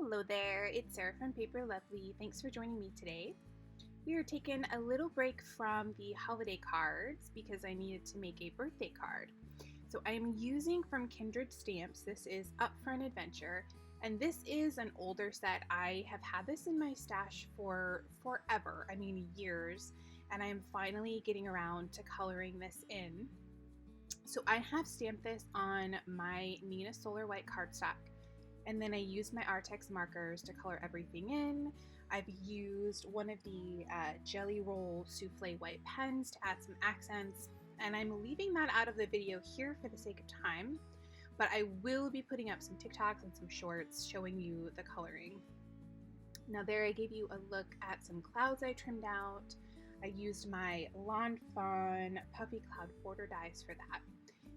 Hello there, it's Sarah from Paper Lovely. Thanks for joining me today. We are taking a little break from the holiday cards because I needed to make a birthday card. So I'm using from Kindred Stamps. This is Up for an Adventure, and this is an older set. I have had this in my stash for forever, years, and I am finally getting around to coloring this in. So I have stamped this on my Nina Solar White cardstock. And then I used my Artex markers to color everything in. I've used one of the Jelly Roll Souffle white pens to add some accents. And I'm leaving that out of the video here for the sake of time. But I will be putting up some TikToks and some shorts showing you the coloring. Now there I gave you a look at some clouds I trimmed out. I used my Lawn Fawn Puffy Cloud border dies for that.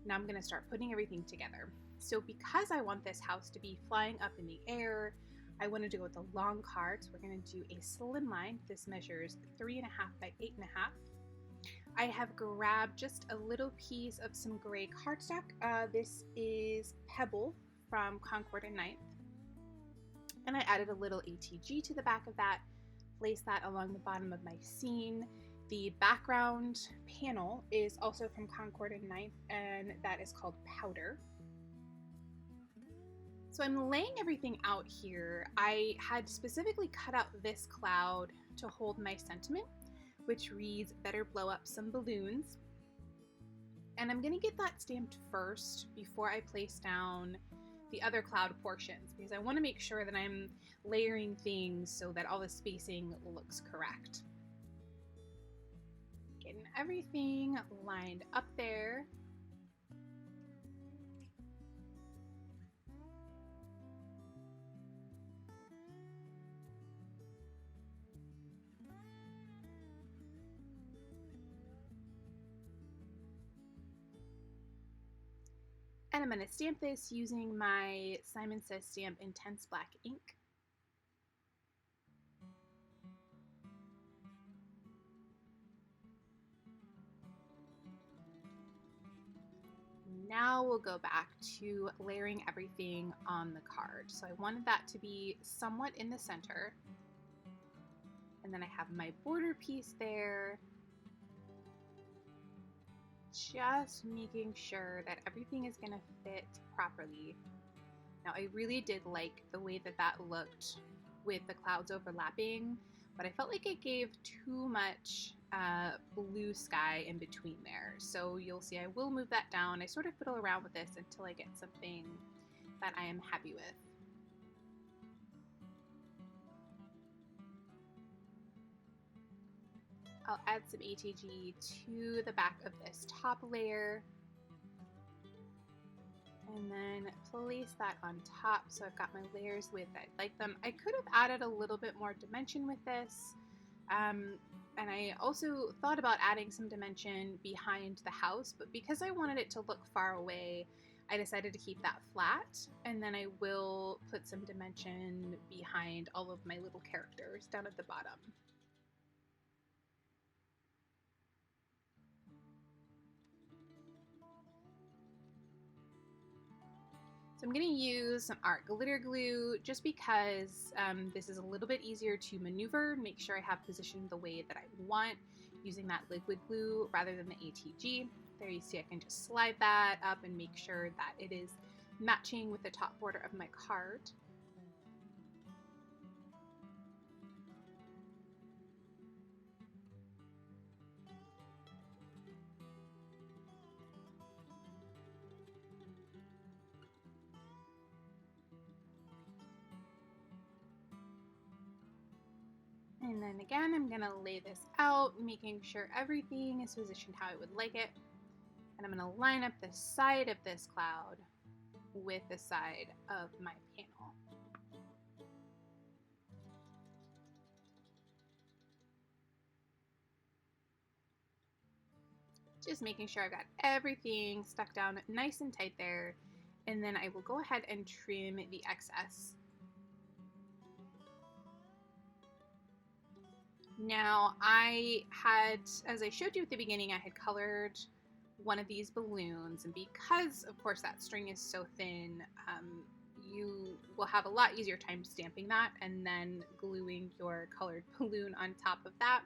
Now I'm going to start putting everything together. So because I want this house to be flying up in the air, I wanted to go with a long card. So we're going to do a slim line. This measures 3.5 by 8.5. I have grabbed just a little piece of some gray cardstock. This is Pebble from Concord and Ninth. And I added a little ATG to the back of that, placed that along the bottom of my scene. The background panel is also from Concord and Ninth, and that is called Powder. So I'm laying everything out here. I had specifically cut out this cloud to hold my sentiment, which reads, "Better blow up some balloons." And I'm gonna get that stamped first before I place down the other cloud portions, because I wanna make sure that I'm layering things so that all the spacing looks correct. Getting everything lined up there. And I'm going to stamp this using my Simon Says Stamp Intense Black ink. Now we'll go back to layering everything on the card. So I wanted that to be somewhat in the center. And then I have my border piece there. Just making sure that everything is going to fit properly. Now I really did like the way that that looked with the clouds overlapping, but I felt like it gave too much blue sky in between there. So you'll see I will move that down. I sort of fiddle around with this until I get something that I am happy with. I'll add some ATG to the back of this top layer and then place that on top so I've got my layers with it. I like them. I could have added a little bit more dimension with this, and I also thought about adding some dimension behind the house, but because I wanted it to look far away, I decided to keep that flat, and then I will put some dimension behind all of my little characters down at the bottom. So I'm going to use some art glitter glue just because this is a little bit easier to maneuver, make sure I have positioned the way that I want using that liquid glue rather than the ATG. There you see I can just slide that up and make sure that it is matching with the top border of my card. And then again, I'm gonna lay this out, making sure everything is positioned how I would like it. And I'm gonna line up the side of this cloud with the side of my panel. Just making sure I've got everything stuck down nice and tight there. And then I will go ahead and trim the excess. Now I had, as I showed you at the beginning, I had colored one of these balloons, and because of course that string is so thin, you will have a lot easier time stamping that and then gluing your colored balloon on top of that.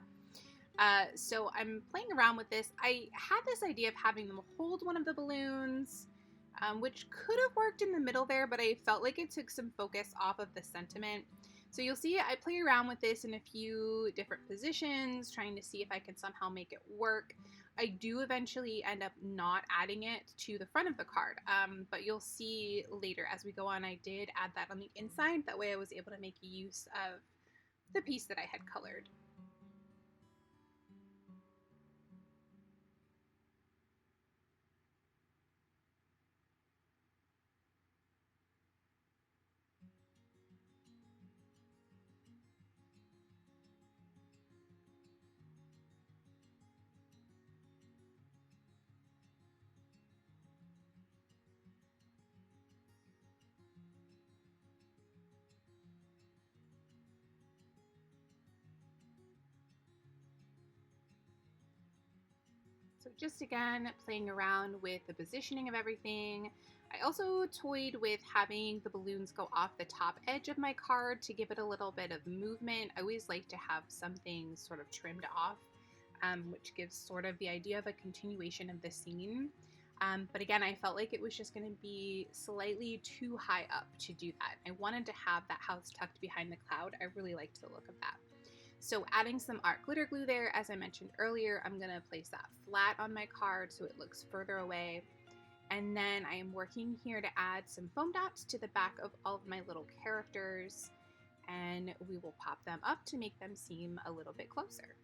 So I'm playing around with this. I had this idea of having them hold one of the balloons, which could have worked in the middle there, but I felt like it took some focus off of the sentiment. So you'll see I play around with this in a few different positions, trying to see if I can somehow make it work. I do eventually end up not adding it to the front of the card, but you'll see later as we go on, I did add that on the inside. That way I was able to make use of the piece that I had colored. So just again, playing around with the positioning of everything. I also toyed with having the balloons go off the top edge of my card to give it a little bit of movement. I always like to have something sort of trimmed off, which gives sort of the idea of a continuation of the scene. But again, I felt like it was just going to be slightly too high up to do that. I wanted to have that house tucked behind the cloud. I really liked the look of that. So adding some art glitter glue there, as I mentioned earlier, I'm going to place that flat on my card so it looks further away. And then I am working here to add some foam dots to the back of all of my little characters, and we will pop them up to make them seem a little bit closer.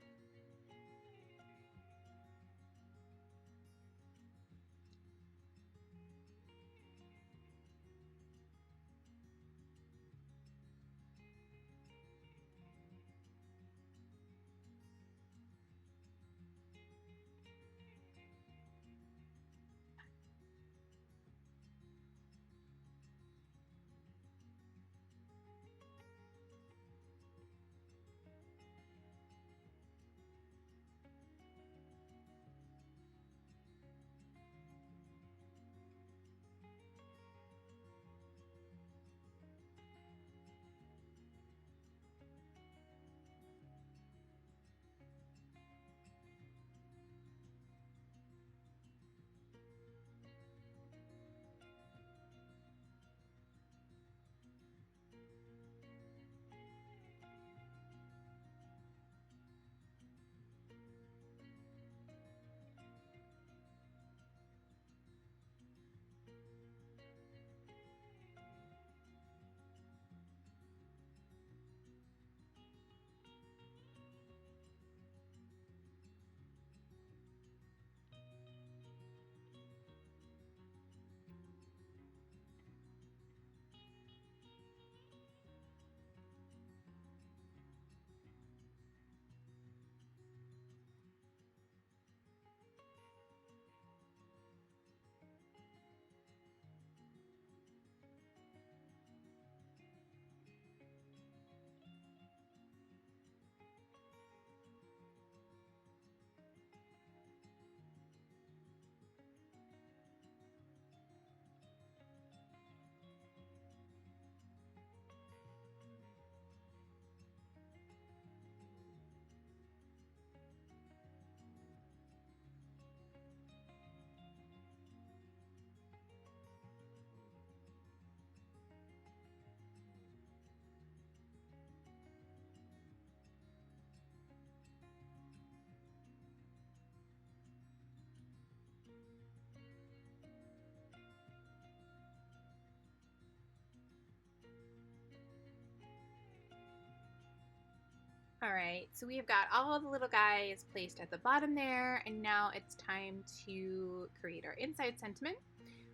All right, so we've got all the little guys placed at the bottom there, and now it's time to create our inside sentiment.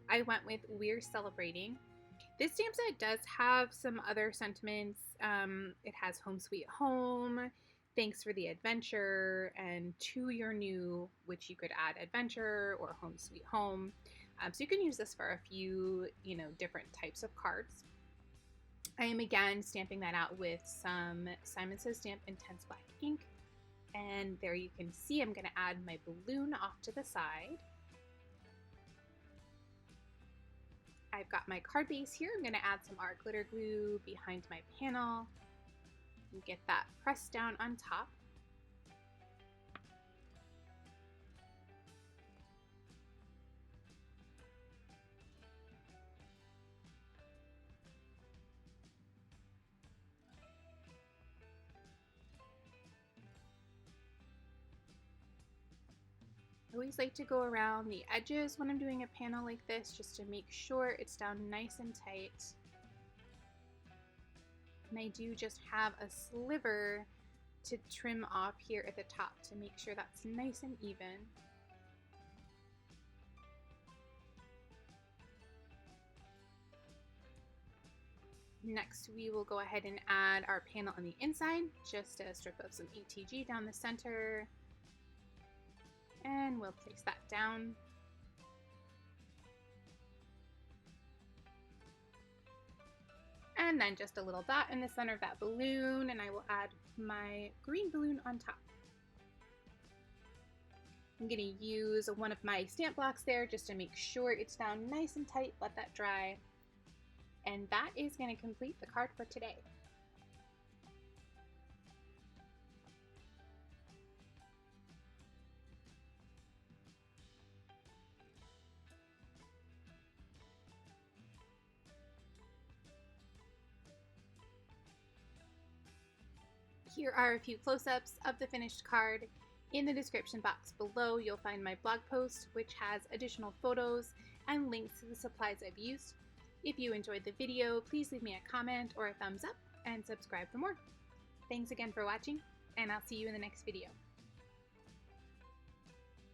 I went with We're Celebrating. This stamp set does have some other sentiments. It has Home Sweet Home, Thanks for the Adventure, and To Your New, which you could add Adventure or Home Sweet Home. So you can use this for a few, different types of cards. I am again stamping that out with some Simon Says Stamp Intense Black ink. And there you can see I'm going to add my balloon off to the side. I've got my card base here. I'm going to add some art glitter glue behind my panel and get that pressed down on top. I always like to go around the edges when I'm doing a panel like this just to make sure it's down nice and tight. And I do just have a sliver to trim off here at the top to make sure that's nice and even. Next, we will go ahead and add our panel on the inside, just a strip of some ATG down the center. And we'll place that down. And then just a little dot in the center of that balloon, and I will add my green balloon on top. I'm going to use one of my stamp blocks there just to make sure it's down nice and tight, let that dry. And that is going to complete the card for today. Here are a few close-ups of the finished card. In the description box below, you'll find my blog post, which has additional photos and links to the supplies I've used. If you enjoyed the video, please leave me a comment or a thumbs up and subscribe for more. Thanks again for watching, and I'll see you in the next video.